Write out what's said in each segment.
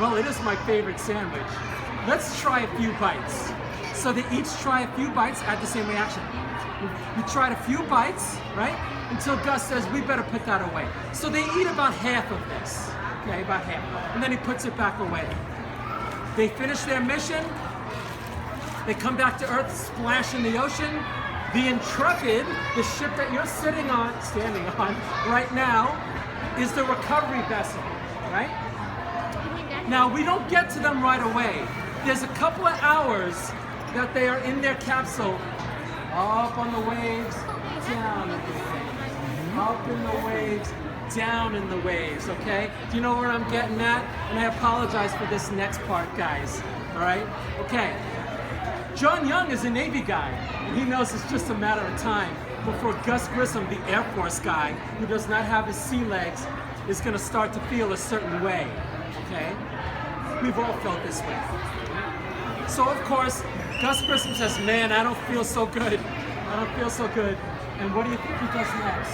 Well, it is my favorite sandwich. Let's try a few bites. So they each try a few bites at the same reaction. We tried a few bites, right? Until Gus says, we better put that away. So they eat about half of this, okay, about half. And then he puts it back away. They finish their mission. They come back to Earth, splash in the ocean. The Intrepid, the ship that you're standing on right now, is the recovery vessel, right? Now, we don't get to them right away. There's a couple of hours that they are in their capsule, up on the waves, down in the waves, up in the waves, down in the waves, okay? Do you know where I'm getting at? And I apologize for this next part, guys, all right? Okay, John Young is a Navy guy, and he knows it's just a matter of time before Gus Grissom, the Air Force guy, who does not have his sea legs, is gonna start to feel a certain way, okay? We've all felt this way. So of course, Gus Grissom says, man, I don't feel so good. I don't feel so good. And what do you think he does next?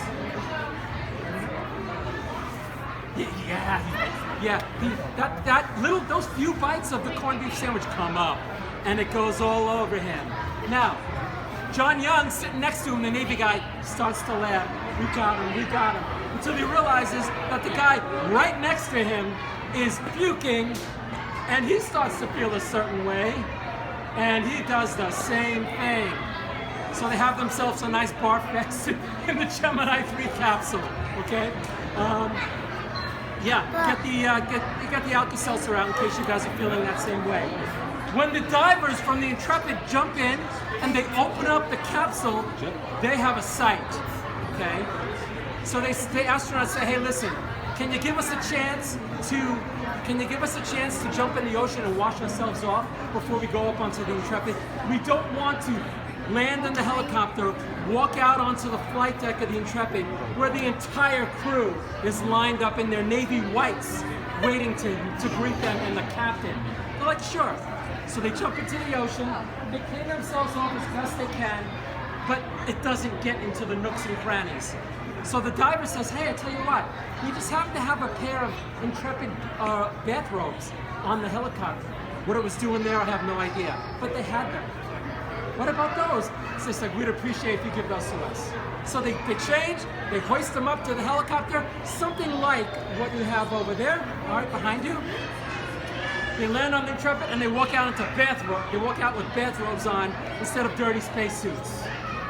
Those few bites of the corned beef sandwich come up, and it goes all over him. Now, John Young, sitting next to him, the Navy guy, starts to laugh. We got him. Until he realizes that the guy right next to him is puking, and he starts to feel a certain way, and he does the same thing. So they have themselves a nice bar fest in the Gemini 3 capsule, okay? Get the Alka-Seltzer out in case you guys are feeling that same way. When the divers from the Intrepid jump in and they open up the capsule, they have a sight, okay? So the astronauts say, hey, listen, can you give us a chance to jump in the ocean and wash ourselves off before we go up onto the Intrepid? We don't want to land in the helicopter, walk out onto the flight deck of the Intrepid, where the entire crew is lined up in their Navy whites, waiting to greet them and the captain. They're like, sure. So they jump into the ocean, they clean themselves off as best they can, but it doesn't get into the nooks and crannies. So the diver says, hey, I tell you what, we just happen to have a pair of Intrepid bathrobes on the helicopter. What it was doing there, I have no idea, but they had them. What about those? So they said, we'd appreciate if you give those to us. So they change, they hoist them up to the helicopter, something like what you have over there, all right, behind you. They land on the Intrepid and they walk out into bathrobe. They walk out with bathrobes on instead of dirty spacesuits.